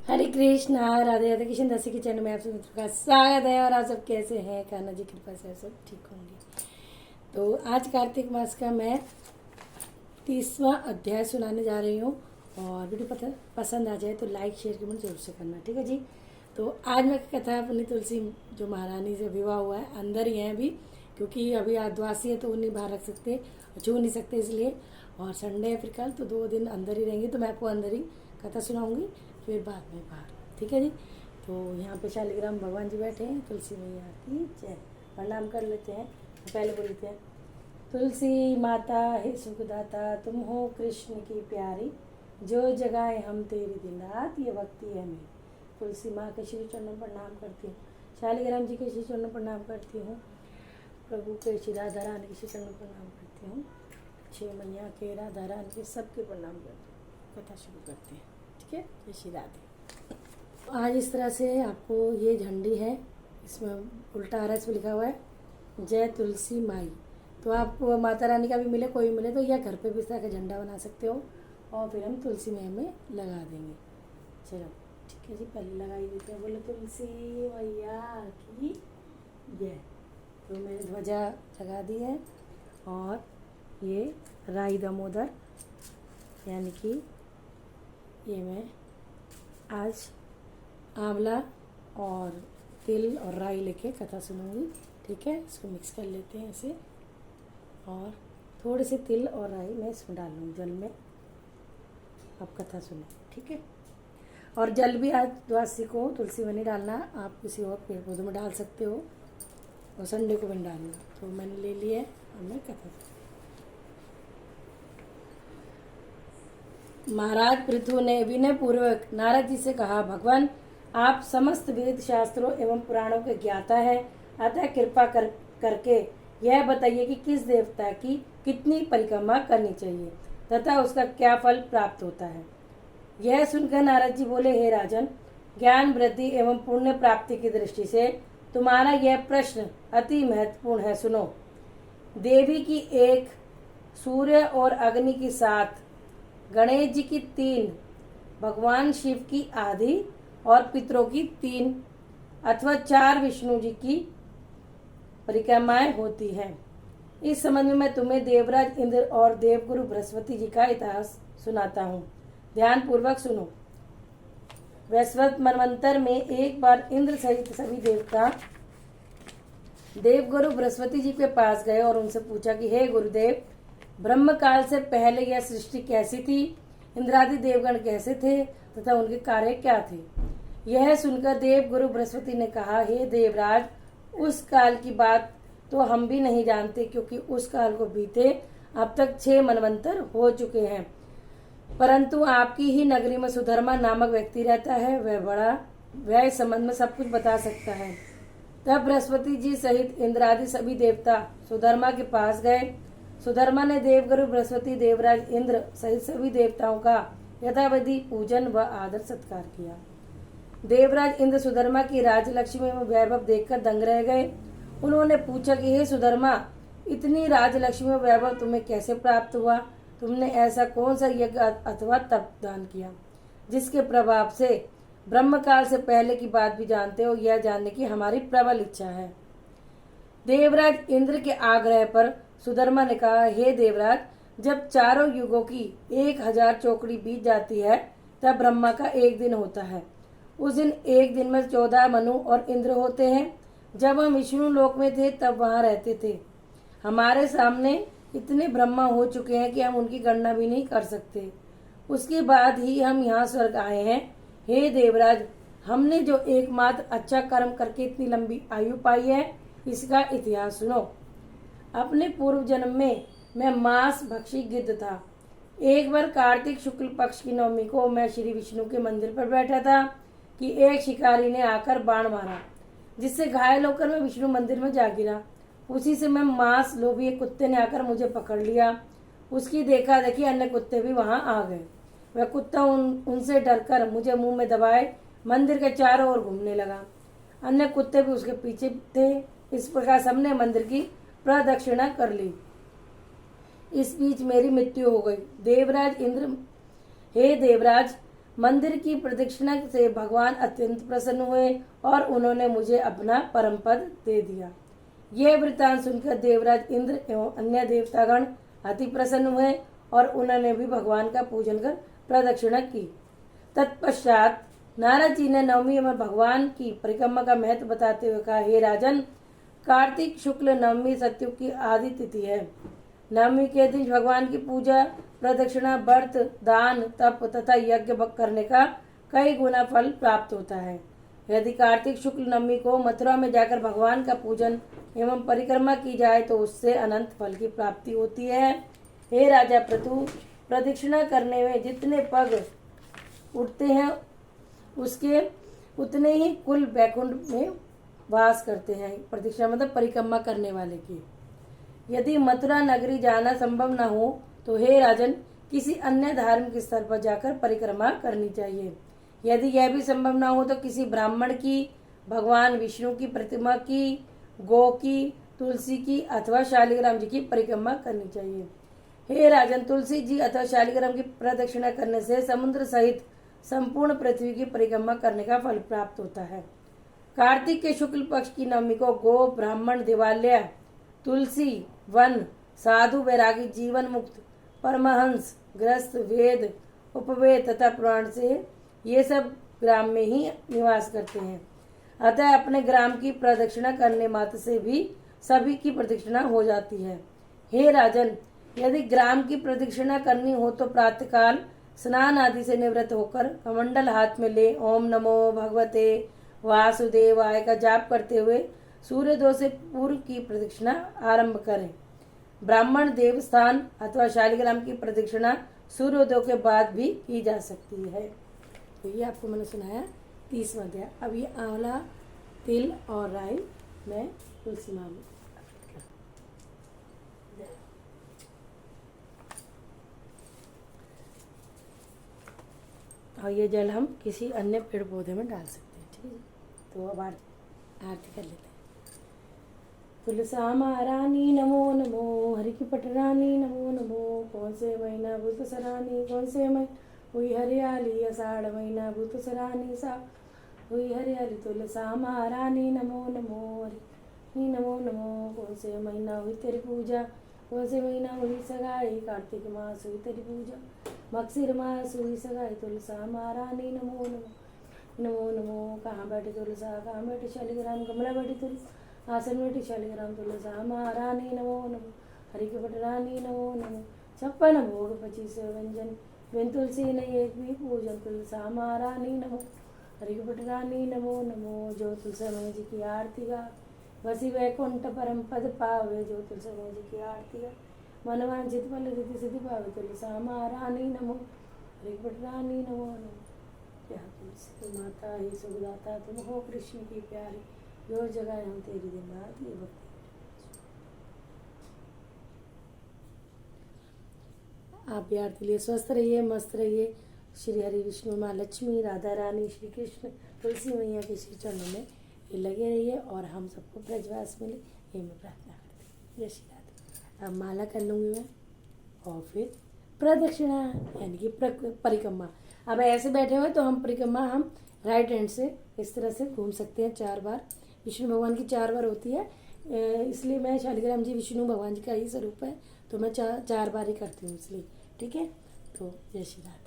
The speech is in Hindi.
हरे कृष्ण राधे राधे कृष्ण दासी के चैनल में आप सब मित्रों का स्वागत है। और आप सब कैसे हैं? कान्हा जी की कृपा से आप सब ठीक होंगे। तो आज कार्तिक मास का मैं 30वां अध्याय सुनाने जा रही हूँ। और वीडियो पसंद आ जाए तो लाइक शेयर कमेंट जरूर से करना, ठीक है जी। तो आज मैं कथा अपनी तुलसी जो महारानी से विवाह हुआ है अंदर ही है अभी, क्योंकि अभी आदिवासी है तो वो नहीं बाहर रख सकते, छू नहीं सकते इसलिए। और संडे है फिर कल, तो 2 दिन अंदर ही रहेंगी। तो मैं आपको अंदर ही कथा सुनाऊंगी, फिर बाद में बाहर, ठीक है जी। तो यहाँ पे शालिग्राम भगवान जी बैठे हैं। तुलसी मैया की जय। प्रणाम कर लेते हैं। पहले बोल लेते हैं, तुलसी माता हे सुखदाता, तुम हो कृष्ण की प्यारी, जो जगाए हम तेरी दिन रात, ये भक्ति है मेरी। तुलसी माँ के श्री चरणों प्रणाम करती हूँ, शालिग्राम जी के श्री चरणों प्रणाम करती हूँ, प्रभु के श्री राधा रानी के श्री चरणों प्रणाम करती हूँ, 6 मैया के राधा रानी के सबके प्रणाम करती हूँ। कथा शुरू करते हैं, ठीक है। जय श्री राधे। आज इस तरह से आपको ये झंडी है, इसमें उल्टा RS पे लिखा हुआ है जय तुलसी माई। तो आपको माता रानी का भी मिले, कोई मिले तो या घर पे भी इस तरह का झंडा बना सकते हो और फिर हम तुलसी मैया में लगा देंगे। चलो ठीक है जी, पहले लगा ही देते हैं। बोलो तुलसी मैया की जय। तो मैंने ध्वजा लगा दी है और ये राई दामोदर यानी कि ये मैं आज आंवला और तिल और राई लेके कथा सुनूंगी, ठीक है। इसको मिक्स कर लेते हैं ऐसे, और थोड़े से तिल और राई मैं इसमें डाल लूँगी जल में। अब कथा सुनो, ठीक है। और जल भी आज द्वादशी को तुलसी में नहीं डालना, आप किसी और पेड़ पौधे में डाल सकते हो, और संडे को भी डालना। तो मैंने ले लिया है, अब मैं कथा। महाराज पृथु ने विनय पूर्वक नारद जी से कहा, भगवान आप समस्त वेद शास्त्रों एवं पुराणों के ज्ञाता है, अतः कृपा करके यह बताइए कि किस देवता की कितनी परिक्रमा करनी चाहिए तथा उसका क्या फल प्राप्त होता है। यह सुनकर नारद जी बोले, हे राजन, ज्ञान वृद्धि एवं पुण्य प्राप्ति की दृष्टि से तुम्हारा यह प्रश्न अति महत्वपूर्ण है। सुनो, देवी की 1, सूर्य और अग्नि की 7, गणेश जी की 3, भगवान शिव की आधी और पितरों की 3 अथवा 4 विष्णु जी की परिक्रमाएं होती हैं। इस संबंध में मैं तुम्हें देवराज इंद्र और देवगुरु बृहस्पति जी का इतिहास सुनाता हूँ, ध्यान पूर्वक सुनो। वैश्वत मनवंतर में एक बार इंद्र सहित सभी देवता देवगुरु बृहस्पति जी के पास गए और उनसे पूछा कि हे गुरुदेव, ब्रह्म काल से पहले यह सृष्टि कैसी थी, इंद्रादि देवगण कैसे थे तथा उनके कार्य क्या थे। यह सुनकर देव गुरु बृहस्पति ने कहा, हे देवराज, उस काल की बात तो हम भी नहीं जानते, क्योंकि उस काल को बीते अब तक 6 मनवंतर हो चुके हैं। परंतु आपकी ही नगरी में सुधर्मा नामक व्यक्ति रहता है, वह इस संबंध में सब कुछ बता सकता है। तब बृहस्पति जी सहित इंद्रादि सभी देवता सुधर्मा के पास गए। सुधर्मा ने देवगुरु बृहस्पति, देवराज इंद्र सहित सभी देवताओं का यथाविधि पूजन व आदर सत्कार किया। देवराज इंद्र सुधर्मा की राजलक्ष्मी में वैभव देखकर दंग रह गए। उन्होंने पूछा कि हे सुधर्मा, इतनी राजलक्ष्मी में वैभव तुम्हें कैसे प्राप्त हुआ? तुमने ऐसा कौन सा यज्ञ अथवा तप दान किया जिसके प्रभाव से ब्रह्मकाल से पहले की बात भी जानते हो? यह जानने की हमारी प्रबल इच्छा है। देवराज इंद्र के आग्रह पर सुधर्मा ने कहा, हे देवराज, जब चारों युगों की 1000 चौकड़ी बीत जाती है तब ब्रह्मा का एक दिन होता है। उस दिन एक दिन में 14 मनु और इंद्र होते हैं। जब हम विष्णु लोक में थे तब वहां रहते थे। हमारे सामने इतने ब्रह्मा हो चुके हैं कि हम उनकी गणना भी नहीं कर सकते। उसके बाद ही हम यहाँ स्वर्ग आए हैं। हे देवराज, हमने जो एकमात्र अच्छा कर्म करके इतनी लंबी आयु पाई है, इसका इतिहास सुनो। अपने पूर्व जन्म में मैं मांस भक्षी गिद्ध था। एक बार कार्तिक शुक्ल पक्ष की नवमी को मैं श्री विष्णु के मंदिर पर बैठा था कि एक शिकारी ने आकर बाण मारा, जिससे घायल होकर मैं विष्णु मंदिर में जा गिरा। उसी से मैं मांस लोभी एक कुत्ते ने आकर मुझे पकड़ लिया। उसकी देखा देखी अन्य कुत्ते भी वहां आ गए। वह कुत्ता उनसे डरकर मुझे मुंह में दबाए मंदिर के चारों ओर घूमने लगा। अन्य कुत्ते भी उसके पीछे थे। इस प्रकार सबने मंदिर की प्रदक्षिणा कर ली। इस बीच मेरी मृत्यु हो गई। देवराज इंद्र, हे देवराज, मंदिर की प्रदक्षिणा से भगवान अत्यंत प्रसन्न हुए और उन्होंने मुझे अपना परम पद दे दिया। यह वृत्तांत सुनकर देवराज इंद्र एवं अन्य देवतागण अति प्रसन्न हुए और उन्होंने भी भगवान का पूजन कर प्रदक्षिणा की। तत्पश्चात नारद जी ने नवमी में भगवान की परिक्रमा का महत्व बताते हुए कहा, हे राजन, कार्तिक शुक्ल नवमी सतयुग की आदि तिथि है। नवमी के दिन भगवान की पूजा, प्रदक्षिणा, व्रत, दान, तप तथा यज्ञ करने का कई गुना फल प्राप्त होता है। यदि कार्तिक शुक्ल नवमी को मथुरा में जाकर भगवान का पूजन एवं परिक्रमा की जाए तो उससे अनंत फल की प्राप्ति होती है। हे राजा पृथु, प्रदक्षिणा करने में जितने पग उठते हैं उसके उतने ही कुल वैकुंठ में वास करते हैं। प्रदक्षिणा मतलब परिक्रमा करने वाले की। यदि मथुरा नगरी जाना संभव न हो तो हे राजन, किसी अन्य धार्मिक स्थल पर जाकर परिक्रमा करनी चाहिए। यदि यह भी संभव न हो तो किसी ब्राह्मण की, भगवान विष्णु की प्रतिमा की, गौ की, तुलसी की अथवा शालिग्राम जी की परिक्रमा करनी चाहिए। हे राजन, तुलसी जी अथवा शालिग्राम की प्रदक्षिणा करने से समुद्र सहित संपूर्ण पृथ्वी की परिक्रमा करने का फल प्राप्त होता है। कार्तिक के शुक्ल पक्ष की नवमी को गो, ब्राह्मण, दिवाल्या, तुलसी, वन, साधु, वैरागी, जीवन मुक्त, परमहंस, गृहस्थ, वेद, उपवेद तथा पुराण से ये सब ग्राम में ही निवास करते हैं। अतः अपने ग्राम की प्रदक्षिणा करने मात्र से भी सभी की प्रदक्षिणा हो जाती है। हे राजन, यदि ग्राम की प्रदक्षिणा करनी हो तो प्रातःकाल स्नान आदि से निवृत्त होकर कमंडल हाथ में ले ओम नमो भगवते वासुदेवाय का जाप करते हुए सूर्योदय से पूर्व की प्रदक्षिणा आरंभ करें। ब्राह्मण देवस्थान अथवा शालिग्राम की प्रदक्षिणा सूर्योदय के बाद भी की जा सकती है। तो ये आपको मैंने सुनाया 30वां अध्याय। अब ये आंवला, तिल और राई मैं तुलसी माँ में और ये जल हम किसी अन्य पेड़ पौधे में डाल सकते हैं। ठीक है, तो अब आरती कर लेते हैं। तुलसा महारानी नमो नमो, हरि की पटरानी नमो नमो। कौन से महीना भूत सरानी, कौन से महीना हुई हरियाली, आषाढ़ महीना भूत सरानी सा हुई हरियाली। तुलसा महारानी नमो नमो, हरि नमो नमो। कौन से महीना हुई तेरी पूजा, कौन से महीना हुई सगाई, कार्तिक मास हुई तेरी पूजा, मगसिर मास हुई सगाई। तुलसा महारानी नमो नमो, नमो नमो। कहाँ बैठे तुलसा, कहाँ बैठे शालिग्राम, कमला बैठी तुलसी, आसन बैठी शालिग्राम। तुलसा महारानी नमो नमो, हरि की पटरानी नमो नमो। 56 भोग 25 व्यंजन, बिन तुलसी नहीं एक भी पूजन। तुलसा महारानी नमो, हरि की पटरानी नमो नमो। जो तुलसी जी की आरती गा, वसी वैकुंठ परम पद पावे। जो तुलसी जी की आरती गा, मनवांछित फल रिद्धि सिद्धि पावे। तुलसा महारानी नमो, हरि की पटरानी नमो नमो। क्या तुलसी माता ही सुखदाता, तुम हो कृष्ण की प्यारी, जो जगह हम तेरी दिन रात ये भक्ति। आप भी आरती लिए स्वस्थ रहिए, मस्त रहिए। श्री हरि विष्णु माँ लक्ष्मी, राधा रानी, श्री कृष्ण, तुलसी मैया के श्री चरणों में ये लगे रहिए और हम सबको ब्रजवास मिले, ये मैं प्रार्थना करती हूँ। जय श्री राधे। अब माला कर लूँगी मैं और फिर प्रदक्षिणा यानी कि परिक्रमा। अब ऐसे बैठे हुए तो हम परिक्रमा हम राइट हैंड से इस तरह से घूम सकते हैं 4 बार। विष्णु भगवान की 4 बार होती है, इसलिए मैं शालिग्राम जी विष्णु भगवान जी का ही स्वरूप है तो मैं 4 बार ही करती हूँ इसलिए। ठीक है, तो जय श्री राधे।